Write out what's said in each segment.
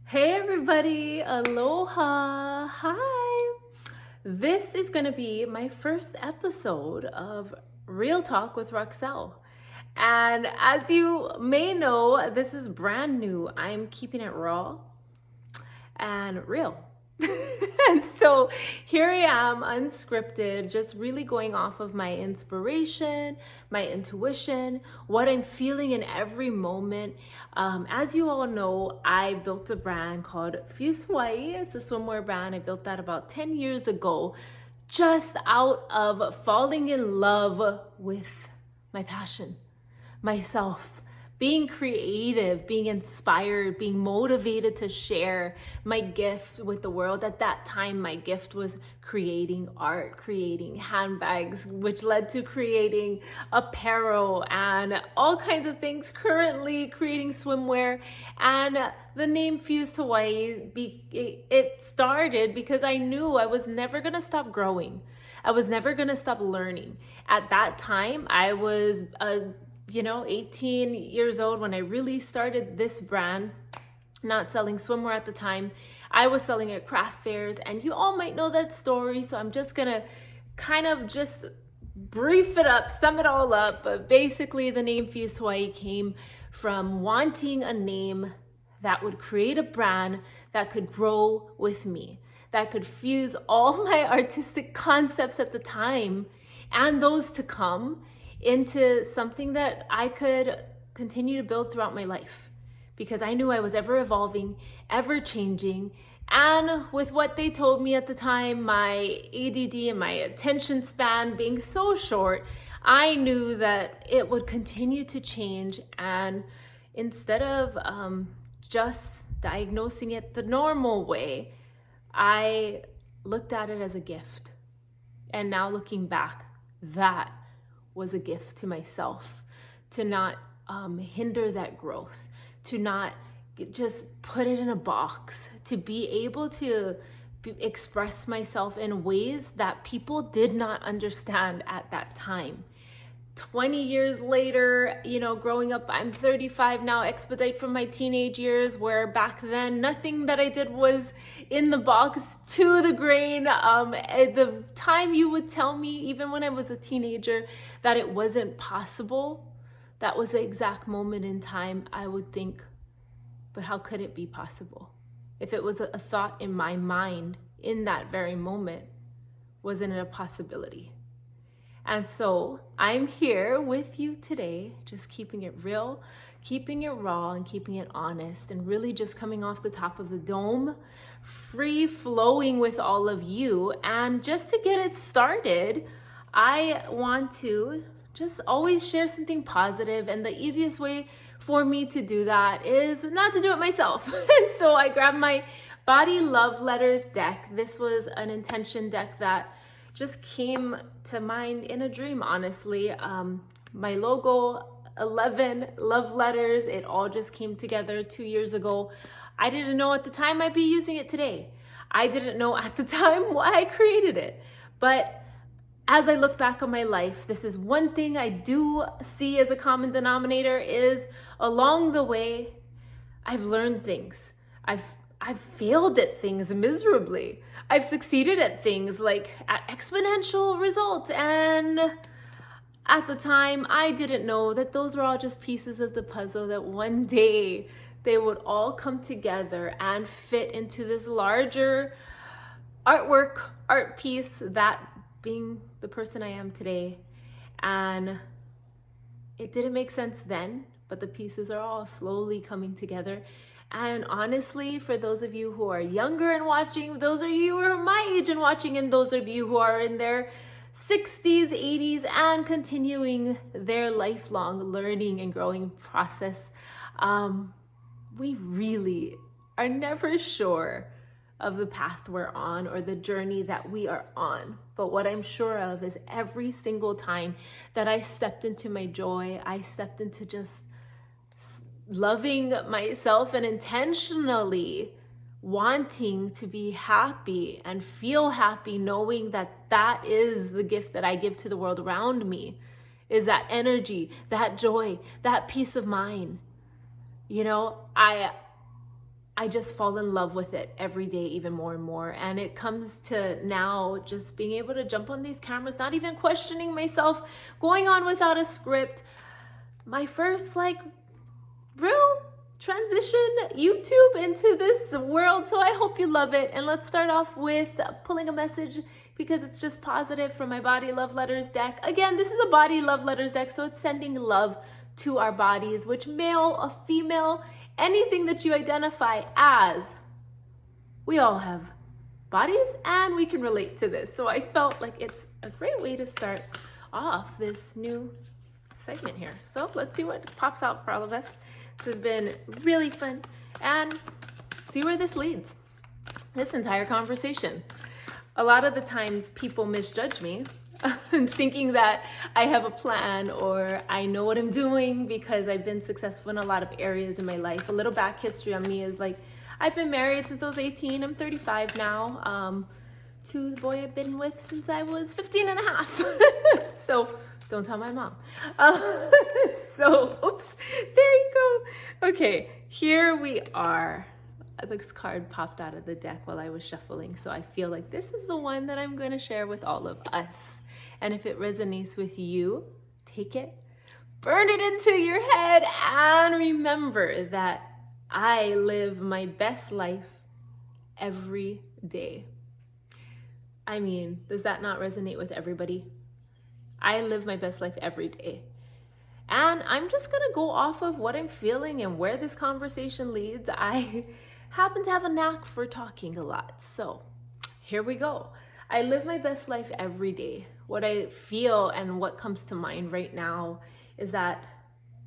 Hey everybody, aloha, hi. This is going to be my first episode of Real Talk with Roxelle. And as you may know, this is brand new. I'm keeping it raw and real. And so here I am, unscripted, just really going off of my inspiration, my intuition, what I'm feeling in every moment. As you all know, I built a brand called Fuse Hawaii. It's a swimwear brand. I built that about 10 years ago, just out of falling in love with my passion, myself, being creative, being inspired, being motivated to share my gift with the world. At that time, my gift was creating art, creating handbags, which led to creating apparel and all kinds of things. Currently creating swimwear, and the name Fuse Hawaii, it started because I knew I was never gonna stop growing. I was never gonna stop learning. At that time, I was 18 years old when I really started this brand, not selling swimwear at the time. I was selling at craft fairs, and you all might know that story. So I'm just gonna kind of just brief it up, sum it all up. But basically the name Fuse Hawaii came from wanting a name that would create a brand that could grow with me, that could fuse all my artistic concepts at the time and those to come into something that I could continue to build throughout my life, because I knew I was ever evolving, ever changing. And with what they told me at the time, my ADD and my attention span being so short, I knew that it would continue to change. And instead of just diagnosing it the normal way, I looked at it as a gift. And now looking back, that was a gift to myself, to not hinder that growth, to not just put it in a box, to be able to express myself in ways that people did not understand at that time. 20 years later, growing up, I'm 35 now, expedite from my teenage years, where back then nothing that I did was in the box to the grain. At the time you would tell me, even when I was a teenager, that it wasn't possible, that was the exact moment in time I would think, but how could it be possible? If it was a thought in my mind in that very moment, wasn't it a possibility? And so I'm here with you today, just keeping it real, keeping it raw, and keeping it honest, and really just coming off the top of the dome, free flowing with all of you. And just to get it started, I want to just always share something positive. And the easiest way for me to do that is not to do it myself. And so I grabbed my Body Love Letters deck. This was an intention deck that just came to mind in a dream, honestly. My logo, 11 love letters, it all just came together 2 years ago. I didn't know at the time I'd be using it today. I didn't know at the time why I created it. But as I look back on my life, this is one thing I do see as a common denominator, is along the way, I've learned things. I've failed at things miserably. I've succeeded at things like at exponential results. And at the time, I didn't know that those were all just pieces of the puzzle, that one day they would all come together and fit into this larger artwork, art piece, that being the person I am today. And it didn't make sense then, but the pieces are all slowly coming together. And honestly, for those of you who are younger and watching, those of you who are my age and watching, and those of you who are in their 60s, 80s, and continuing their lifelong learning and growing process, we really are never sure of the path we're on or the journey that we are on. But what I'm sure of is every single time that I stepped into my joy, I stepped into just loving myself and intentionally wanting to be happy and feel happy, knowing that that is the gift that I give to the world around me, is that energy, that joy, that peace of mind. I I just fall in love with it every day, even more and more. And it comes to now just being able to jump on these cameras, not even questioning myself, going on without a script. My first real transition YouTube into this world. So I hope you love it. And let's start off with pulling a message, because it's just positive, from my Body Love Letters deck. Again, this is a Body Love Letters deck, so it's sending love to our bodies, which male or female, anything that you identify as, we all have bodies and we can relate to this. So I felt like it's a great way to start off this new segment here. So let's see what pops out for all of us. This has been really fun, and see where this leads, this entire conversation. A lot of the times people misjudge me thinking that I have a plan or I know what I'm doing, because I've been successful in a lot of areas in my life. A little back history on me is I've been married since I was 18. I'm 35 now. To the boy I've been with since I was 15 and a half. So don't tell my mom. So, oops, there you go. Okay, here we are. This card popped out of the deck while I was shuffling, so I feel like this is the one that I'm going to share with all of us. And if it resonates with you, take it, burn it into your head, and remember that I live my best life every day. I mean, does that not resonate with everybody? I live my best life every day. And I'm just going to go off of what I'm feeling and where this conversation leads. I happen to have a knack for talking a lot. So here we go. I live my best life every day. What I feel and what comes to mind right now is that,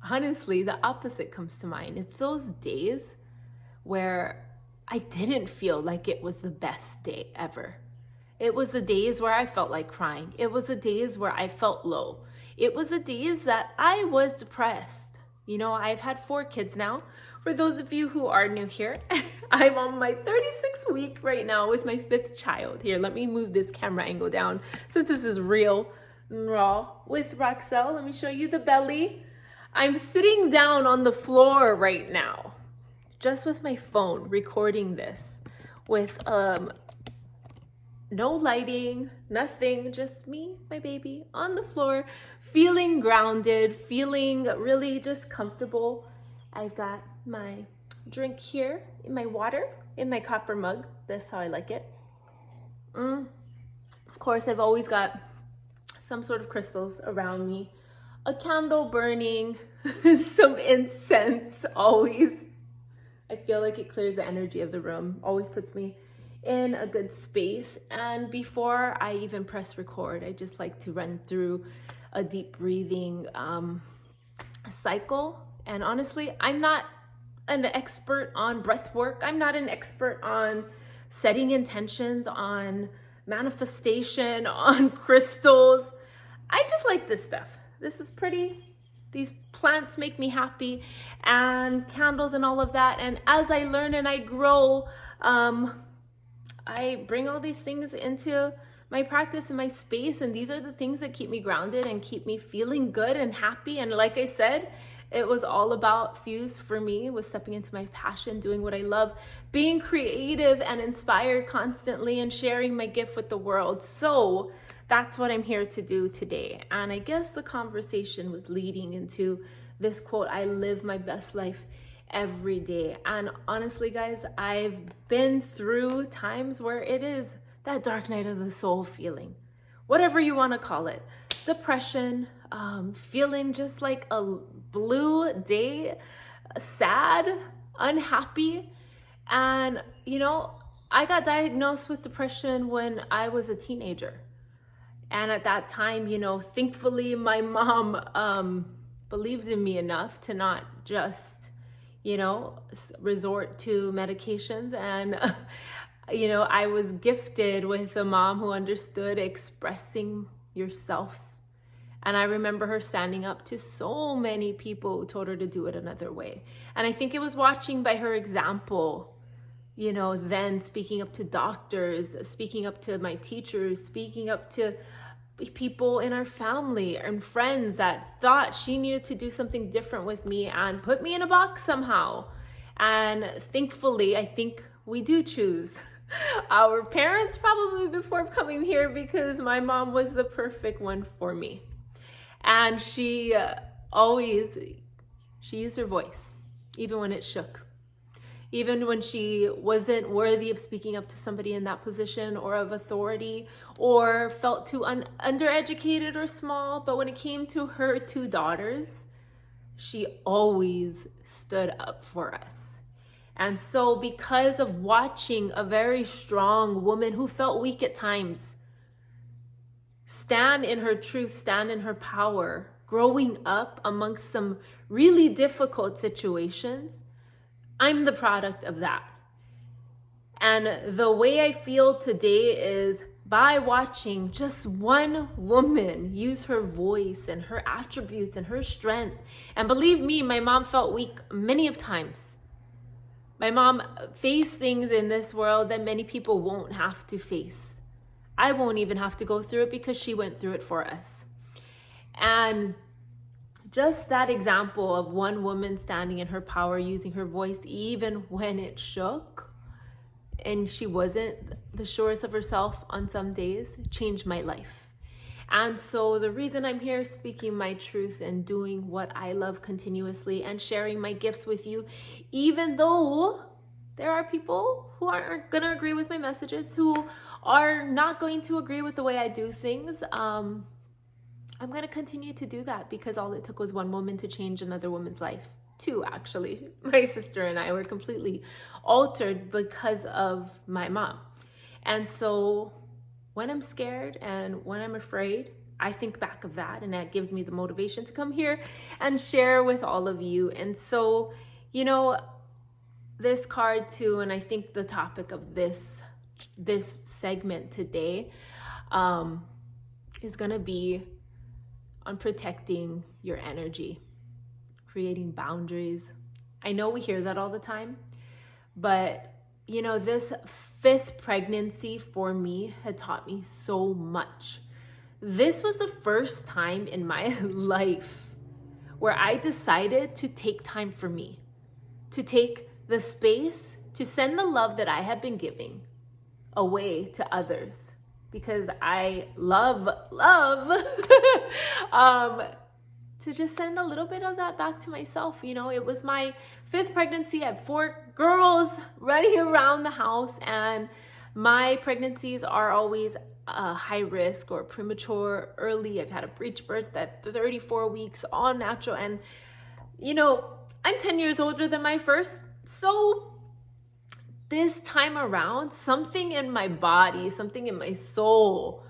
honestly, the opposite comes to mind. It's those days where I didn't feel like it was the best day ever. It was the days where I felt like crying. It was the days where I felt low. It was the days that I was depressed. You know, I've had 4 kids now. For those of you who are new here, I'm on my 36th week right now with my 5th child. Here, let me move this camera angle down since this is real and raw with Roxelle. Let me show you the belly. I'm sitting down on the floor right now, just with my phone, recording this with no lighting, nothing, just me, my baby, on the floor, feeling grounded, feeling really just comfortable. I've got my drink here, in my water, in my copper mug. That's how I like it. Of course, I've always got some sort of crystals around me, a candle burning, some incense always. I feel like it clears the energy of the room, always puts me in a good space. And before I even press record, I just like to run through a deep breathing cycle. And honestly, I'm not an expert on breath work. I'm not an expert on setting intentions, on manifestation, on crystals. I just like this stuff. This is pretty. These plants make me happy, and candles and all of that. And as I learn and I grow, I bring all these things into my practice and my space. And these are the things that keep me grounded and keep me feeling good and happy. And like I said, it was all about Fuse for me, was stepping into my passion, doing what I love, being creative and inspired constantly, and sharing my gift with the world. So that's what I'm here to do today. And I guess the conversation was leading into this quote, I live my best life every day. And honestly, guys, I've been through times where it is that dark night of the soul feeling, whatever you want to call it, depression, feeling just like a blue day, sad, unhappy. And, you know, I got diagnosed with depression when I was a teenager. And at that time, you know, thankfully my mom believed in me enough to not just, you know, resort to medications. And, you know, I was gifted with a mom who understood expressing yourself. And I remember her standing up to so many people who told her to do it another way. And I think it was watching by her example, you know, then speaking up to doctors, speaking up to my teachers, speaking up to people in our family and friends that thought she needed to do something different with me and put me in a box somehow. And thankfully, I think we do choose our parents probably before coming here, because my mom was the perfect one for me. And she used her voice, even when it shook. Even when she wasn't worthy of speaking up to somebody in that position or of authority, or felt too undereducated or small. But when it came to her two daughters, she always stood up for us. And so because of watching a very strong woman who felt weak at times stand in her truth, stand in her power, growing up amongst some really difficult situations, I'm the product of that. And the way I feel today is by watching just one woman use her voice and her attributes and her strength. And believe me, my mom felt weak many of times. My mom faced things in this world that many people won't have to face. I won't even have to go through it because she went through it for us. And just that example of one woman standing in her power, using her voice even when it shook, and she wasn't the surest of herself on some days, changed my life. And so the reason I'm here speaking my truth and doing what I love continuously and sharing my gifts with you, even though there are people who aren't going to agree with my messages, who are not going to agree with the way I do things, I'm going to continue to do that, because all it took was one woman to change another woman's life. Two, actually. My sister and I were completely altered because of my mom. And so when I'm scared and when I'm afraid, I think back of that, and that gives me the motivation to come here and share with all of you. And so, this card too, and I think the topic of this segment today is going to be on protecting your energy, creating boundaries. I know we hear that all the time, but this 5th pregnancy for me had taught me so much. This was the first time in my life where I decided to take time for me, to take the space to send the love that I have been giving away to others, because I love to just send a little bit of that back to myself. It was my 5th pregnancy. I had 4 girls running around the house, and my pregnancies are always high risk or premature, early. I've had a breech birth at 34 weeks, all natural. And, I'm 10 years older than my first. So this time around, something in my body, something in my soul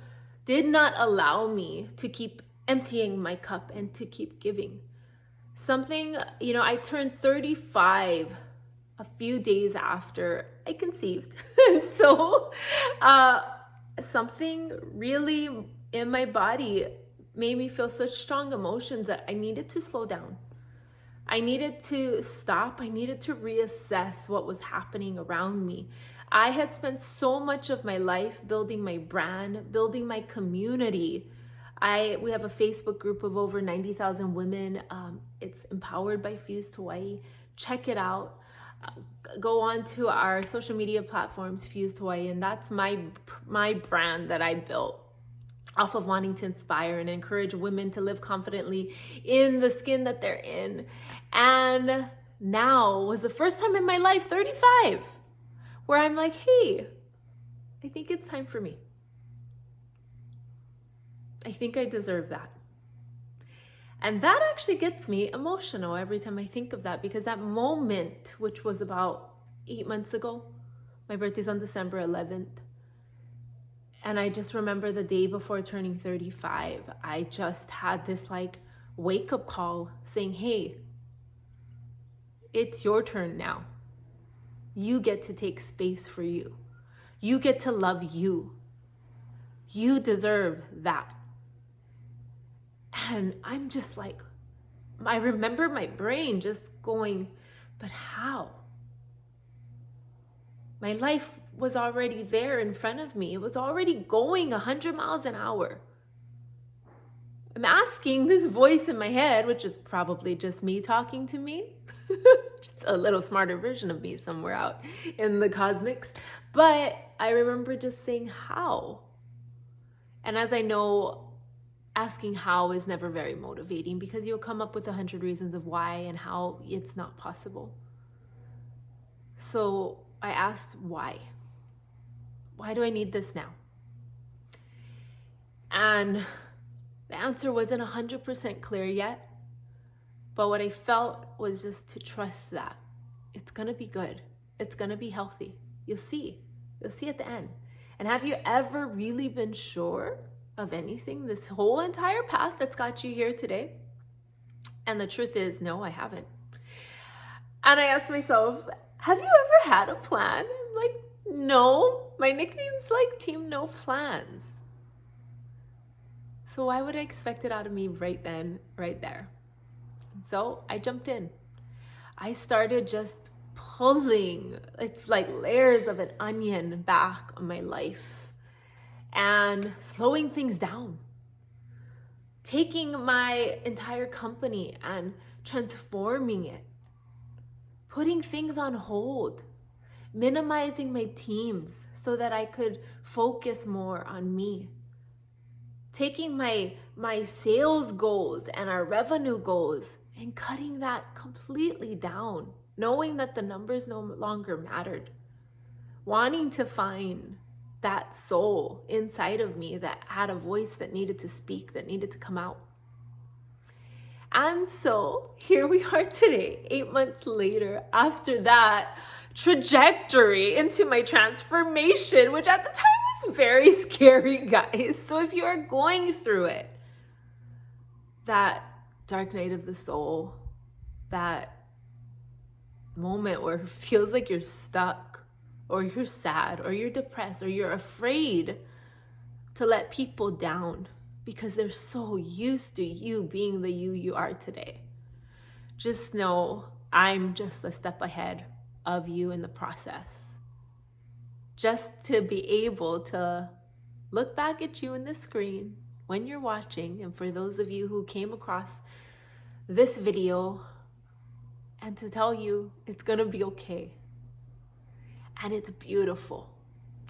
did not allow me to keep emptying my cup and to keep giving. Something, I turned 35 a few days after I conceived. And so something really in my body made me feel such strong emotions that I needed to slow down. I needed to stop. I needed to reassess what was happening around me. I had spent so much of my life building my brand, building my community. We have a Facebook group of over 90,000 women. It's empowered by Fused Hawaii. Check it out. Go on to our social media platforms, Fused Hawaii, and that's my brand that I built off of wanting to inspire and encourage women to live confidently in the skin that they're in. And now was the first time in my life, 35, where I'm like, hey, I think it's time for me. I think I deserve that. And that actually gets me emotional every time I think of that, because that moment, which was about 8 months ago, my birthday's on December 11th. And I just remember the day before turning 35, I just had this wake-up call saying, hey, it's your turn now. You get to take space for you. You get to love you. You deserve that. And I'm just I remember my brain just going, but how? My life was already there in front of me. It was already going 100 miles an hour. I'm asking this voice in my head, which is probably just me talking to me, just a little smarter version of me somewhere out in the cosmics. But I remember just saying, how? And as I know, asking how is never very motivating, because you'll come up with 100 reasons of why and how it's not possible. So I asked, why? Why do I need this now? And the answer wasn't 100% clear yet, but what I felt was just to trust that it's going to be good. It's going to be healthy. You'll see at the end. And have you ever really been sure of anything, this whole entire path that's got you here today? And the truth is, no, I haven't. And I asked myself, have you ever had a plan? I'm like, no, my nickname's like Team No Plans. So why would I expect it out of me right then, right there? So I jumped in. I started just pulling, it's like layers of an onion back on my life and slowing things down. Taking my entire company and transforming it. Putting things on hold. Minimizing my teams so that I could focus more on me. Taking my sales goals and our revenue goals and cutting that completely down, knowing that the numbers no longer mattered. Wanting to find that soul inside of me that had a voice that needed to speak, that needed to come out. And so here we are today, 8 months later, after that trajectory into my transformation, which at the time was very scary, guys. So if you are going through it, that dark night of the soul, that moment where it feels like you're stuck, or you're sad, or you're depressed, or you're afraid to let people down because they're so used to you being the you are today, just know I'm just a step ahead of you in the process. Just to be able to look back at you in the screen when you're watching, and for those of you who came across this video, and to tell you it's gonna be okay. And it's beautiful.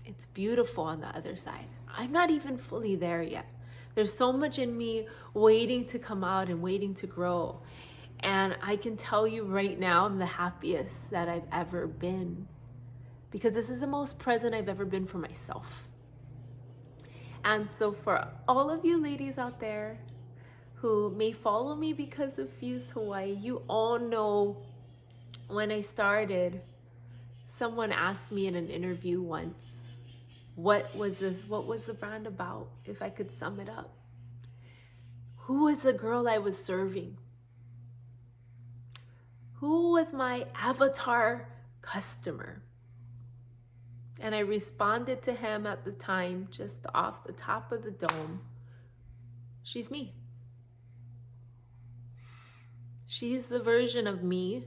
It's beautiful on the other side. I'm not even fully there yet. There's so much in me waiting to come out and waiting to grow. And I can tell you right now, I'm the happiest that I've ever been, because this is the most present I've ever been for myself. And so for all of you ladies out there who may follow me because of Fuse Hawaii, you all know when I started, someone asked me in an interview once, what was the brand about, if I could sum it up? Who was the girl I was serving? Who was my avatar customer? And I responded to him at the time, just off the top of the dome, she's me. She's the version of me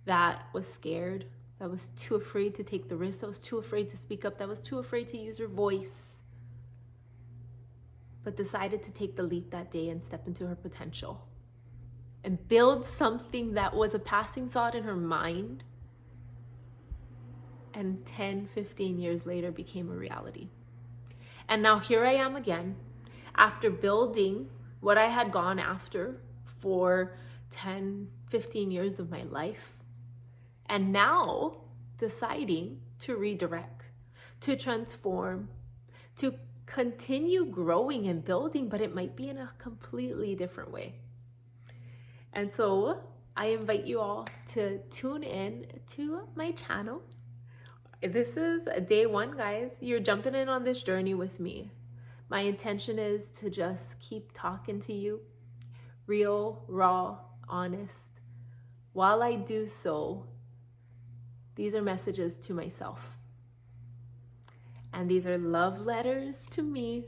that was scared, that was too afraid to take the risk, that was too afraid to speak up, that was too afraid to use her voice, but decided to take the leap that day and step into her potential and build something that was a passing thought in her mind, and 10, 15 years later became a reality. And now here I am again, after building what I had gone after for 10, 15 years of my life, and now deciding to redirect, to transform, to continue growing and building, but it might be in a completely different way. And so I invite you all to tune in to my channel. This is day one, guys. You're jumping in on this journey with me. My intention is to just keep talking to you, real, raw, honest. While I do so, these are messages to myself. And these are love letters to me,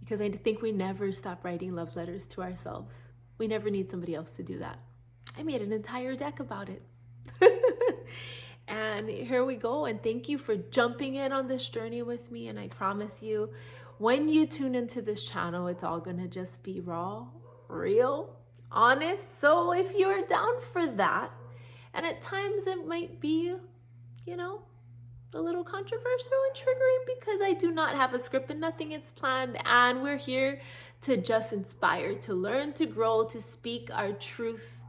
because I think we never stop writing love letters to ourselves. We never need somebody else to do that. I made an entire deck about it. And here we go. And thank you for jumping in on this journey with me. And I promise you, when you tune into this channel, it's all gonna just be raw, real, honest. So if you're down for that, and at times it might be, a little controversial and triggering, because I do not have a script and nothing is planned, and we're here to just inspire, to learn, to grow, to speak our truth,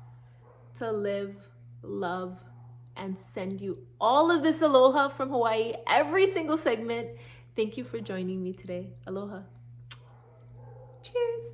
to live, love, and send you all of this aloha from Hawaii, every single segment. Thank you for joining me today. Aloha. Cheers.